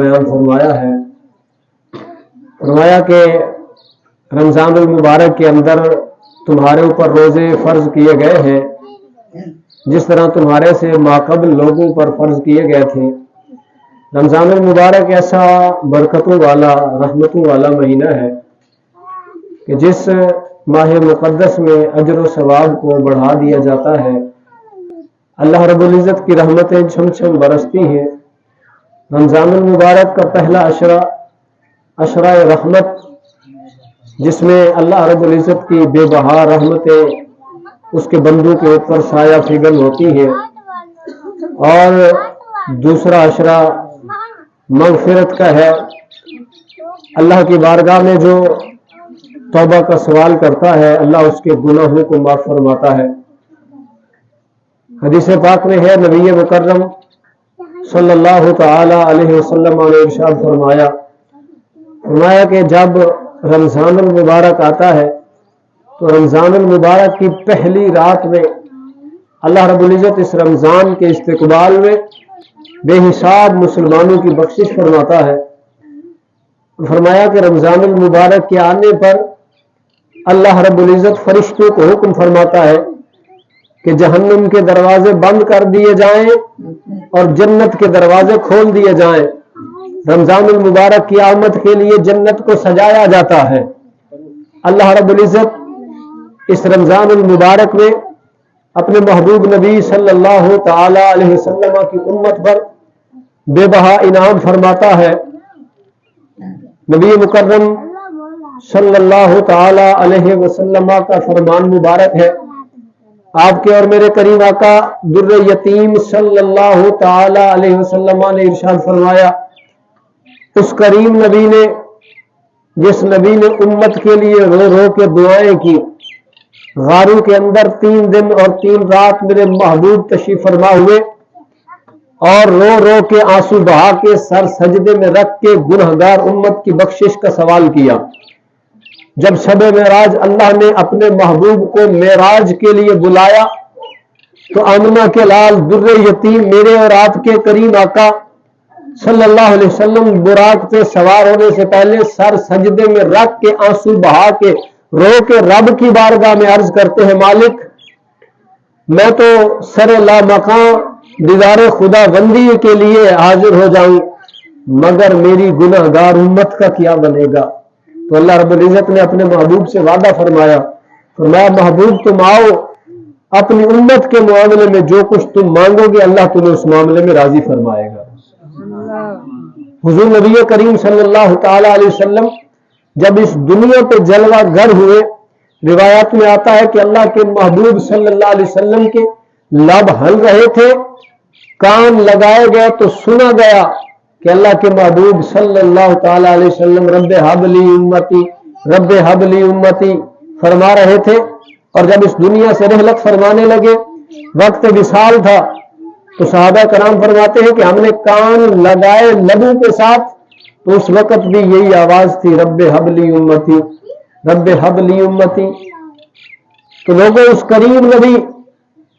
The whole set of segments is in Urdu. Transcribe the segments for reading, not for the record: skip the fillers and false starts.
بیان فرمایا ہے، فرمایا کہ رمضان المبارک کے اندر تمہارے اوپر روزے فرض کیے گئے ہیں جس طرح تمہارے سے ماقبل لوگوں پر فرض کیے گئے تھے۔ رمضان المبارک ایسا برکتوں والا رحمتوں والا مہینہ ہے کہ جس ماہ مقدس میں اجر و ثواب کو بڑھا دیا جاتا ہے۔ اللہ رب العزت کی رحمتیں چھم چھم برستی ہیں۔ رمضان المبارک کا پہلا عشرہ رحمت، جس میں اللہ رب العزت کی بے بہا رحمتیں اس کے بندوں کے اوپر سایہ فگن ہوتی ہیں، اور دوسرا عشرہ مغفرت کا ہے۔ اللہ کی بارگاہ میں جو توبہ کا سوال کرتا ہے اللہ اس کے گناہوں کو معاف فرماتا ہے۔ حدیث پاک میں ہے، نبی مکرم صلی اللہ تعالی علیہ وسلم نے ارشاد فرمایا کہ جب رمضان المبارک آتا ہے تو رمضان المبارک کی پہلی رات میں اللہ رب العزت اس رمضان کے استقبال میں بے حساب مسلمانوں کی بخشش فرماتا ہے۔ فرمایا کہ رمضان المبارک کے آنے پر اللہ رب العزت فرشتوں کو حکم فرماتا ہے کہ جہنم کے دروازے بند کر دیے جائیں اور جنت کے دروازے کھول دیے جائیں۔ رمضان المبارک کی آمد کے لیے جنت کو سجایا جاتا ہے۔ اللہ رب العزت اس رمضان المبارک میں اپنے محبوب نبی صلی اللہ تعالی علیہ وسلم کی امت پر بے بہا انعام فرماتا ہے۔ نبی مکرم صلی اللہ تعالی علیہ وسلم کا فرمان مبارک ہے، آپ کے اور میرے کریم آقا در یتیم صلی اللہ تعالی علیہ وسلم نے ارشاد فرمایا، اس کریم نبی نے، جس نبی نے امت کے لیے رو رو کے دعائیں کی، غاروں کے اندر 3 دن اور 3 رات میرے محبوب تشریف فرما ہوئے اور رو رو کے آنسو بہا کے سر سجدے میں رکھ کے گنہگار امت کی بخشش کا سوال کیا۔ جب شب معراج اللہ نے اپنے محبوب کو معراج کے لیے بلایا تو آمنہ کے لال در یتیم میرے اور آپ کے کریم آقا صلی اللہ علیہ وسلم براق پہ سوار ہونے سے پہلے سر سجدے میں رکھ کے آنسو بہا کے رو کے رب کی بارگاہ میں عرض کرتے ہیں، مالک میں تو سر لامکاں دیدار خدا بندی کے لیے حاضر ہو جاؤں، مگر میری گناہگار امت کا کیا بنے گا؟ تو اللہ رب العزت نے اپنے محبوب سے وعدہ فرمایا، محبوب تم آؤ، اپنی امت کے معاملے میں جو کچھ تم مانگو گے اللہ تمہیں اس معاملے میں راضی فرمائے گا۔ حضور نبی کریم صلی اللہ تعالی علیہ وسلم جب اس دنیا پہ جلوہ گر ہوئے، روایات میں آتا ہے کہ اللہ کے محبوب صلی اللہ علیہ وسلم کے لب ہل رہے تھے، کان لگائے گئے تو سنا گیا کہ اللہ کے محبوب صلی اللہ تعالی علیہ وسلم رب ہب لی امتی رب ہب لی امتی فرما رہے تھے، اور جب اس دنیا سے رحلت فرمانے لگے، وقت وصال تھا، تو صحابہ کرام فرماتے ہیں کہ ہم نے کان لگائے لبوں کے ساتھ تو اس وقت بھی یہی آواز تھی، رب ہب لی امتی رب ہب لی امتی۔ تو لوگوں اس کریم نبی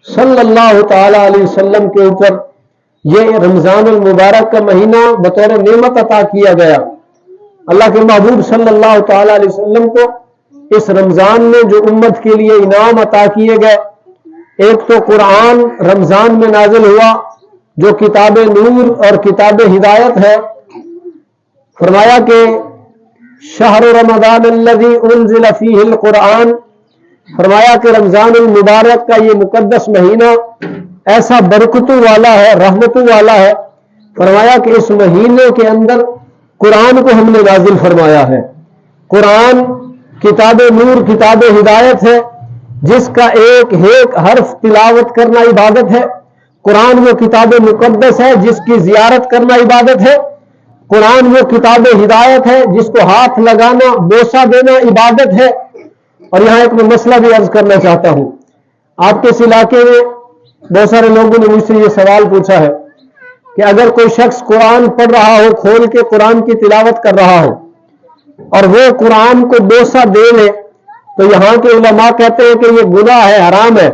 صلی اللہ تعالی علیہ وسلم کے اوپر یہ رمضان المبارک کا مہینہ بطور نعمت عطا کیا گیا۔ اللہ کے محبوب صلی اللہ تعالی علیہ وسلم کو اس رمضان میں جو امت کے لیے انعام عطا کیے گئے، ایک تو قرآن رمضان میں نازل ہوا جو کتاب نور اور کتاب ہدایت ہے۔ فرمایا کہ شہر رمضان الذی انزل فیہ القرآن، فرمایا کہ رمضان المبارک کا یہ مقدس مہینہ ایسا برکتوں والا ہے، رحمتوں والا ہے۔ فرمایا کہ اس مہینے کے اندر قرآن کو ہم نے نازل فرمایا ہے۔ قرآن کتاب نور کتاب ہدایت ہے، جس کا ایک ایک حرف تلاوت کرنا عبادت ہے۔ قرآن وہ کتاب مقدس ہے جس کی زیارت کرنا عبادت ہے۔ قرآن وہ کتاب ہدایت ہے جس کو ہاتھ لگانا بوسہ دینا عبادت ہے۔ اور یہاں ایک میں مسئلہ بھی عرض کرنا چاہتا ہوں، آپ کے اس علاقے میں بہت سارے لوگوں نے مجھ سے یہ سوال پوچھا ہے کہ اگر کوئی شخص قرآن پڑھ رہا ہو، کھول کے قرآن کی تلاوت کر رہا ہو اور وہ قرآن کو بوسہ دے لے تو یہاں کے علماء کہتے ہیں کہ یہ گناہ ہے، حرام ہے۔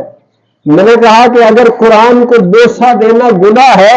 میں نے کہا کہ اگر قرآن کو بوسہ دینا گناہ ہے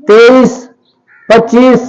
23, 25,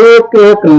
1-1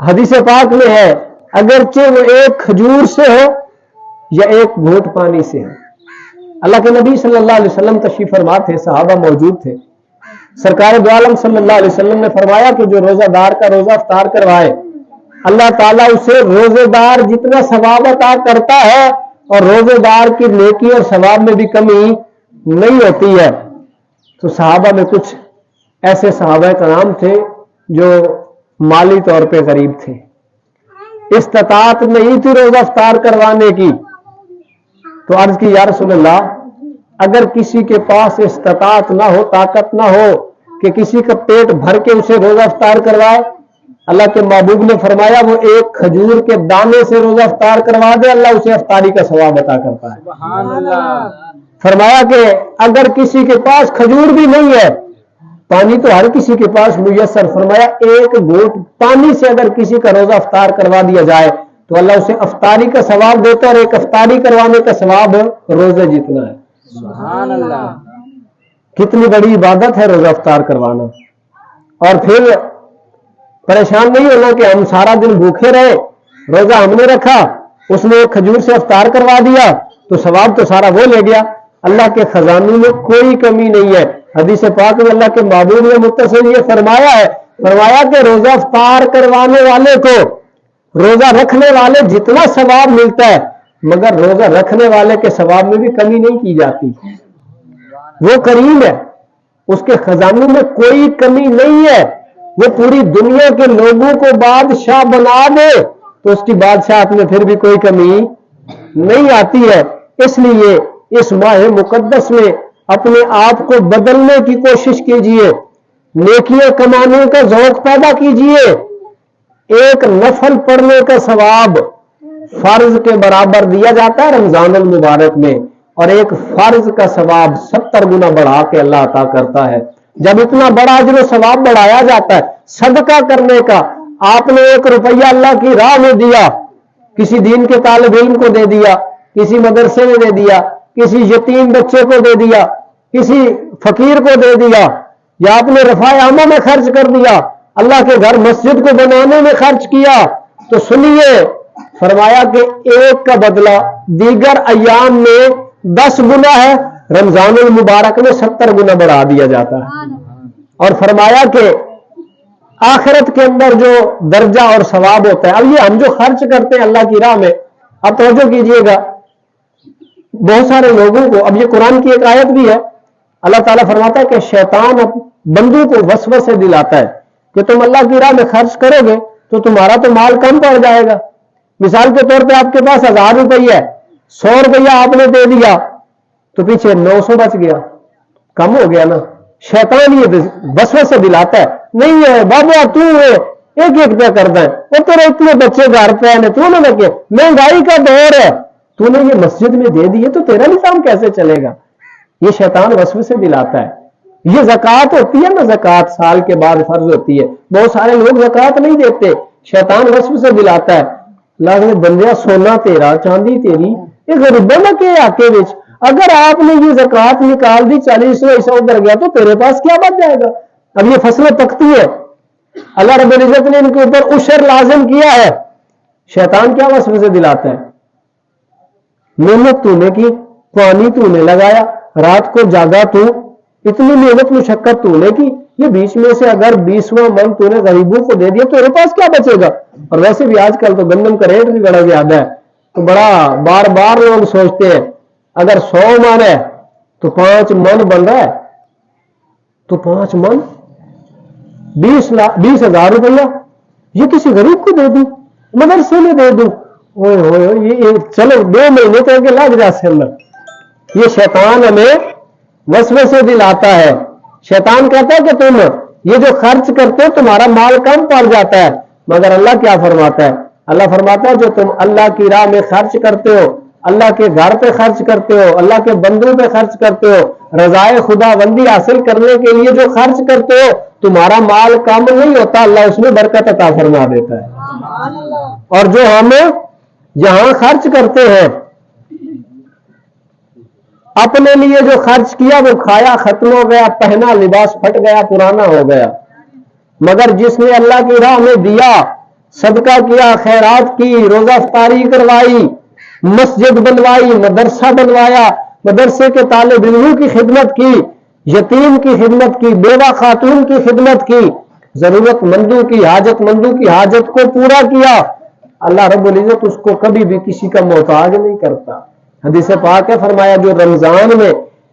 حدیث پاک میں ہے اگرچہ وہ ایک کھجور سے ہو یا ایک گھونٹ پانی سے ہو. اللہ کے نبی صلی اللہ علیہ وسلم تشریف فرما تھے, صحابہ موجود تھے. سرکار دو عالم صلی اللہ علیہ وسلم نے فرمایا کہ جو روزہ دار کا روزہ افطار کروائے اللہ تعالیٰ اسے روزے دار جتنا ثواب عطا کرتا ہے, اور روزے دار کی نیکی اور ثواب میں بھی کمی نہیں ہوتی ہے. تو صحابہ میں کچھ ایسے صحابہ کرام تھے جو مالی طور پہ غریب تھے, استطاعت نہیں تھی روزہ افطار کروانے کی. تو عرض کی یا رسول اللہ, اگر کسی کے پاس استطاعت نہ ہو, طاقت نہ ہو کہ کسی کا پیٹ بھر کے اسے روزہ افطار کروائے, اللہ کے محبوب نے فرمایا وہ ایک کھجور کے دانے سے روزہ افطار کروا دے, اللہ اسے افطاری کا ثواب عطا کرتا ہے. سبحان اللہ. فرمایا کہ اگر کسی کے پاس کھجور بھی نہیں ہے, پانی تو ہر کسی کے پاس میسر, فرمایا ایک گھونٹ پانی سے اگر کسی کا روزہ افطار کروا دیا جائے تو اللہ اسے افطاری کا ثواب دیتا ہے, اور ایک افطاری کروانے کا ثواب روزے جتنا ہے. سبحان اللہ. کتنی بڑی عبادت ہے روزہ افطار کروانا. اور پھر پریشان نہیں ہونا کہ ہم سارا دن بھوکے رہے, روزہ ہم نے رکھا, اس نے ایک کھجور سے افطار کروا دیا تو ثواب تو سارا وہ لے گیا. اللہ کے خزانے میں کوئی کمی نہیں ہے. حدیث پاک میں اللہ کے محبوب نے متصل یہ فرمایا ہے, فرمایا کہ روزہ افطار کروانے والے کو روزہ رکھنے والے جتنا ثواب ملتا ہے, مگر روزہ رکھنے والے کے ثواب میں بھی کمی نہیں کی جاتی. وہ کریم ہے, اس کے خزانے میں کوئی کمی نہیں ہے. وہ پوری دنیا کے لوگوں کو بادشاہ بنا دے تو اس کی بادشاہت میں پھر بھی کوئی کمی نہیں آتی ہے. اس لیے اس ماہ مقدس میں اپنے آپ کو بدلنے کی کوشش کیجئے, نیکیاں کمانے کا ذوق پیدا کیجئے. ایک نفل پڑھنے کا ثواب فرض کے برابر دیا جاتا ہے رمضان المبارک میں, اور ایک فرض کا ثواب 70 گنا بڑھا کے اللہ عطا کرتا ہے. جب اتنا بڑا اجر و ثواب بڑھایا جاتا ہے صدقہ کرنے کا, آپ نے 1 روپیہ اللہ کی راہ میں دیا, کسی دین کے طالب علم کو دے دیا, کسی مدرسے میں دے دیا, کسی یتیم بچے کو دے دیا, کسی فقیر کو دے دیا, یا آپ نے رفع عامہ میں خرچ کر دیا, اللہ کے گھر مسجد کو بنانے میں خرچ کیا, تو سنیے فرمایا کہ ایک کا بدلہ دیگر ایام میں 10 گنا ہے, رمضان المبارک میں 70 گنا بڑھا دیا جاتا ہے. اور فرمایا کہ آخرت کے اندر جو درجہ اور ثواب ہوتا ہے, اب یہ ہم جو خرچ کرتے ہیں اللہ کی راہ میں, اب توجہ کیجئے گا, بہت سارے لوگوں کو, اب یہ قرآن کی ایک آیت بھی ہے, اللہ تعالیٰ فرماتا ہے کہ شیطان بندوں کو وسوسے دلاتا ہے کہ تم اللہ کی راہ میں خرچ کرو گے تو تمہارا تو مال کم پڑ جائے گا. مثال کے طور پہ آپ کے پاس 1000 روپیہ ہے, 100 روپیہ آپ نے دے دیا تو پیچھے 900 بچ گیا, کم ہو گیا نا. شیطان یہ وسوسے دلاتا ہے, نہیں ہے بابا تو ایک روپیہ کرتا ہے, وہ تیرے اتنے بچے گھر پہ ہیں, تو نے لگے مہنگائی کا دور ہے, تو نے یہ مسجد میں دے دیے تو تیرا نظام کیسے چلے گا. یہ شیطان وسوسے دلاتا ہے. یہ زکوٰۃ ہوتی ہے نا, زکوٰۃ سال کے بعد فرض ہوتی ہے, بہت سارے لوگ زکوٰۃ نہیں دیتے, شیطان وسوسے دلاتا ہے, اللہ نے بندیا سونا تیرا چاندی تیری, یہ غریبوں میں کے آکے وچ اگر آپ نے یہ زکوٰۃ نکال دی 40 ایسا ادھر گیا تو تیرے پاس کیا بچ جائے گا. اب یہ فصلیں پکتی ہے, اللہ رب العزت نے ان کے اوپر عشر لازم کیا ہے, شیطان کیا وسوسے دلاتا ہے, محنت تو نے کی, پانی تو نے لگایا, رات کو جاگا تو, اتنی محنت مشقت تو نے کی, یہ بیچ میں سے اگر 20واں من تو نے غریبوں کو دے دیا تو تیرے پاس کیا بچے گا. اور ویسے بھی آج کل تو گندم کا ریٹ بھی بڑا زیادہ ہے, تو بڑا بار بار لوگ سوچتے ہیں اگر 100 من ہے تو 5 من بن رہا ہے, تو 5 من 20,000 روپیہ یہ کسی غریب کو دے دوں, مدرسے میں دے دوں, یہ چلو 2 مہینے تو کہ لگ جا سر. یہ شیطان ہمیں وسوسے دلاتا ہے. شیطان کہتا ہے کہ تم یہ جو خرچ کرتے ہو تمہارا مال کم پڑ جاتا ہے, مگر اللہ کیا فرماتا ہے, اللہ فرماتا ہے جو تم اللہ کی راہ میں خرچ کرتے ہو, اللہ کے گھر پہ خرچ کرتے ہو, اللہ کے بندوں پہ خرچ کرتے ہو, رضائے خدا بندی حاصل کرنے کے لیے جو خرچ کرتے ہو, تمہارا مال کم نہیں ہوتا, اللہ اس میں برکت عطا فرما دیتا ہے. اور جو ہم یہاں خرچ کرتے ہیں اپنے لیے جو خرچ کیا وہ کھایا ختم ہو گیا, پہنا لباس پھٹ گیا, پرانا ہو گیا, مگر جس نے اللہ کی راہ میں دیا صدقہ کیا، خیرات کی، روزہ افطاری کروائی، مسجد بنوائی، مدرسہ بنوایا، مدرسے کے طالب علموں کی خدمت کی، یتیم کی خدمت کی، بیوہ خاتون کی خدمت کی، ضرورت مندوں کی، حاجت مندوں کی حاجت کو پورا کیا، اللہ رب العزت اس کو کبھی بھی کسی کا محتاج نہیں کرتا۔ حدیث پاک ہے، فرمایا جو رمضان میں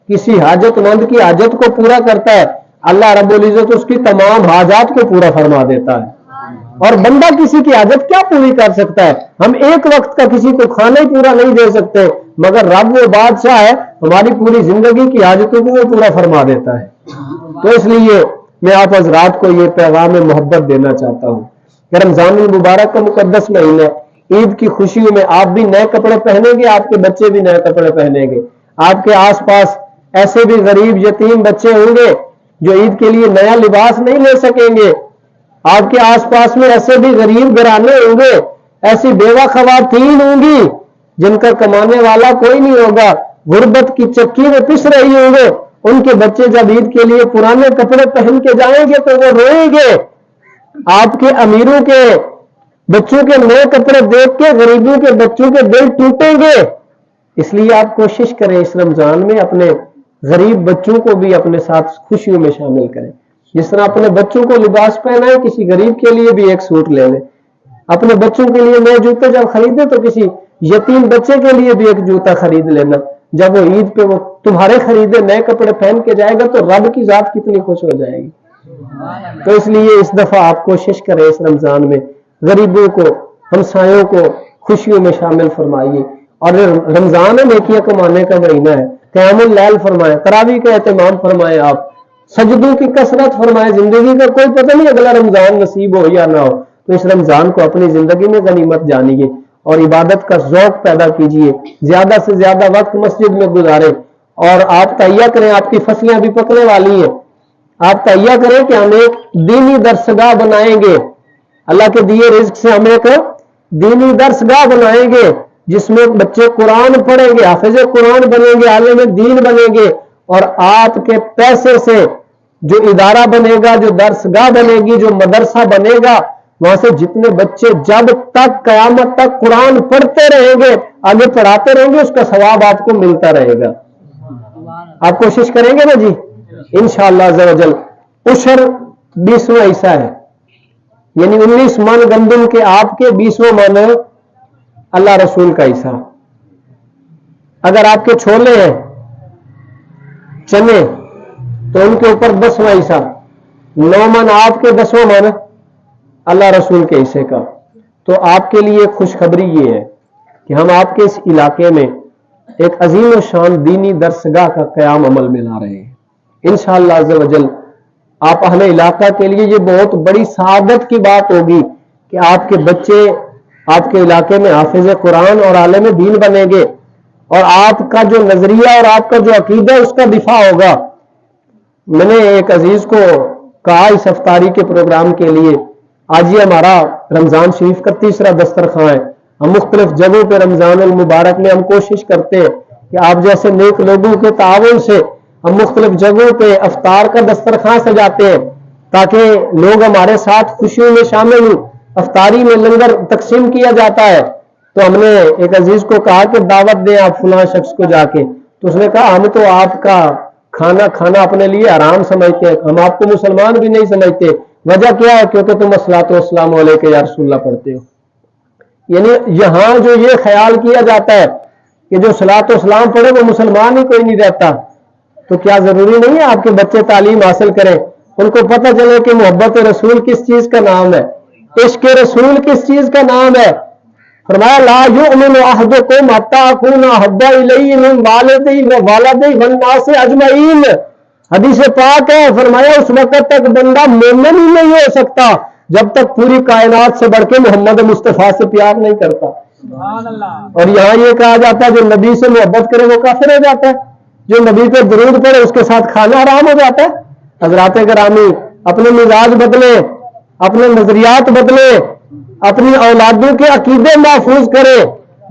کسی حاجت مند کی حاجت کو پورا کرتا ہے اللہ رب العزت اس کی تمام حاجات کو پورا فرما دیتا ہے۔ اور بندہ کسی کی حاجت کیا پوری کر سکتا ہے؟ ہم ایک وقت کا کسی کو کھانا ہی پورا نہیں دے سکتے، مگر رب وہ بادشاہ ہے ہماری پوری زندگی کی حاجتوں کو وہ پورا فرما دیتا ہے۔ تو اس لیے میں آپ حضرات کو یہ پیغام محبت دینا چاہتا ہوں کہ رمضان المبارک کا مقدس مہینہ، عید کی خوشیوں میں آپ بھی نئے کپڑے پہنیں گے، آپ کے بچے بھی نئے کپڑے پہنیں گے۔ آپ کے آس پاس ایسے بھی غریب یتیم بچے ہوں گے جو عید کے لیے نیا لباس نہیں لے سکیں گے، آپ کے آس پاس میں ایسے بھی غریب گھرانے ہوں گے، ایسی بیوہ خواتین ہوں گی جن کا کمانے والا کوئی نہیں ہوگا، غربت کی چکی میں پس رہی ہوں گے، ان کے بچے جب عید کے لیے پرانے کپڑے پہن کے جائیں گے تو وہ روئیں گے۔ آپ کے امیروں کے بچوں کے نئے کپڑے دیکھ کے غریبوں کے بچوں کے دل ٹوٹیں گے۔ اس لیے آپ کوشش کریں اس رمضان میں اپنے غریب بچوں کو بھی اپنے ساتھ خوشیوں میں شامل کریں۔ جس طرح اپنے بچوں کو لباس پہنائیں، کسی غریب کے لیے بھی ایک سوٹ لے لیں۔ اپنے بچوں کے لیے نئے جوتے جب خریدیں تو کسی یتیم بچے کے لیے بھی ایک جوتا خرید لینا۔ جب وہ عید پہ وہ تمہارے خریدے نئے کپڑے پہن کے جائے گا تو رب کی ذات کتنی خوش ہو جائے گی۔ تو اس لیے اس دفعہ آپ کوشش کریں اس رمضان میں غریبوں کو، ہمسایوں کو خوشیوں میں شامل فرمائیے۔ اور رمضان نیکیاں کمانے کا مہینہ ہے، قیام اللیل فرمائیں، تراویح کا اہتمام فرمائیں، آپ سجدوں کی کثرت فرمائیں۔ زندگی کا کوئی پتہ نہیں اگلا رمضان نصیب ہو یا نہ ہو، تو اس رمضان کو اپنی زندگی میں غنیمت جانیے اور عبادت کا ذوق پیدا کیجیے، زیادہ سے زیادہ وقت مسجد میں گزاریں۔ اور آپ تہیہ کریں، آپ کی فصلیں ابھی پکنے والی ہیں، آپ تہیہ کریں کہ ہم ایک دینی درسگاہ بنائیں گے، اللہ کے دیے رزق سے ہم ایک دینی درسگاہ بنائیں گے جس میں بچے قرآن پڑھیں گے، حافظ قرآن بنیں گے، عالم دین بنیں گے، اور آپ کے پیسے سے جو ادارہ بنے گا، جو درسگاہ بنے گی، جو مدرسہ بنے گا، وہاں سے جتنے بچے جب تک قیامت تک قرآن پڑھتے رہیں گے، آگے پڑھاتے رہیں گے، اس کا ثواب آپ کو ملتا رہے گا۔ آپ کوشش کریں گے نا جی؟ انشاءاللہ عز و جل۔ عشر 20واں حصہ ہے، یعنی 19 من گندم کے آپ کے 20واں من اللہ رسول کا حصہ۔ اگر آپ کے چھولے ہیں، چنے، تو ان کے اوپر 10واں حصہ، 9 من آپ کے، 10واں من اللہ رسول کے حصے کا۔ تو آپ کے لیے خوشخبری یہ ہے کہ ہم آپ کے اس علاقے میں ایک عظیم و شان دینی درسگاہ کا قیام عمل میں لا رہے ہیں انشاءاللہ عز و جل۔ آپ اہل علاقہ کے لیے یہ بہت بڑی سعادت کی بات ہوگی کہ آپ کے بچے آپ کے علاقے میں حافظ قرآن اور عالم دین بنیں گے، اور آپ کا جو نظریہ اور آپ کا جو عقیدہ اس کا دفاع ہوگا۔ میں نے ایک عزیز کو کہا اس افطاری کے پروگرام کے لیے، آج یہ ہمارا رمضان شریف کا 3را دسترخوان ہے، ہم مختلف جگہوں پہ رمضان المبارک میں ہم کوشش کرتے ہیں کہ آپ جیسے نیک لوگوں کے تعاون سے ہم مختلف جگہوں پہ افطار کا دسترخوان سجاتے ہیں تاکہ لوگ ہمارے ساتھ خوشیوں میں شامل ہوں۔ افطاری میں لنگر تقسیم کیا جاتا ہے، تو ہم نے ایک عزیز کو کہا کہ دعوت دیں آپ فلاں شخص کو جا کے، تو اس نے کہا ہم تو آپ کا کھانا اپنے لیے حرام سمجھتے ہیں، ہم آپ کو مسلمان بھی نہیں سمجھتے۔ وجہ کیا ہے؟ کیونکہ تم الصلاۃ والسلام علیک یا رسول اللہ پڑھتے ہو۔ یعنی یہاں جو یہ خیال کیا جاتا ہے کہ جو صلاۃ والسلام پڑھے وہ مسلمان ہی کوئی نہیں رہتا، تو کیا ضروری نہیں ہے آپ کے بچے تعلیم حاصل کریں، ان کو پتہ چلے کہ محبت رسول کس چیز کا نام ہے، عشق رسول کس چیز کا نام ہے۔ فرمایا لا یؤمن احدکم حتی اکون احب الیہ من والدہ وولدہ والناس اجمعین، حدیث پاک ہے، فرمایا اس وقت تک بندہ مومن ہی نہیں ہو سکتا جب تک پوری کائنات سے بڑھ کے محمد مصطفیٰ سے پیار نہیں کرتا۔ اور یہاں یہ کہا جاتا ہے جو نبی سے محبت کرے وہ کافر ہو جاتا ہے، جو نبی پہ درود پڑے اس کے ساتھ کھانا حرام ہو جاتا ہے۔ حضرات گرامی، اپنے مزاج بدلے، اپنے نظریات بدلے، اپنی اولادوں کے عقیدے محفوظ کرے۔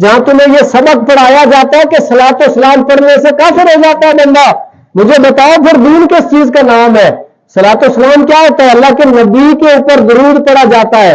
جہاں تمہیں یہ سبق پڑھایا جاتا ہے کہ صلاۃ و سلام پڑھنے سے کافر ہو جاتا ہے بندہ، مجھے بتاؤ پھر دین کس چیز کا نام ہے؟ صلاۃ و سلام کیا ہوتا ہے؟ اللہ کے نبی کے اوپر درود پڑھا جاتا ہے،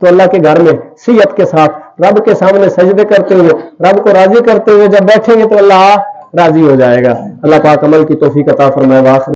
تو اللہ کے گھر میں سیت کے ساتھ رب کے سامنے سجدے کرتے ہوئے رب کو راضی کرتے ہوئے جب بیٹھیں گے تو اللہ راضی ہو جائے گا. اللہ پاک عمل کی توفیق عطا فرمائے.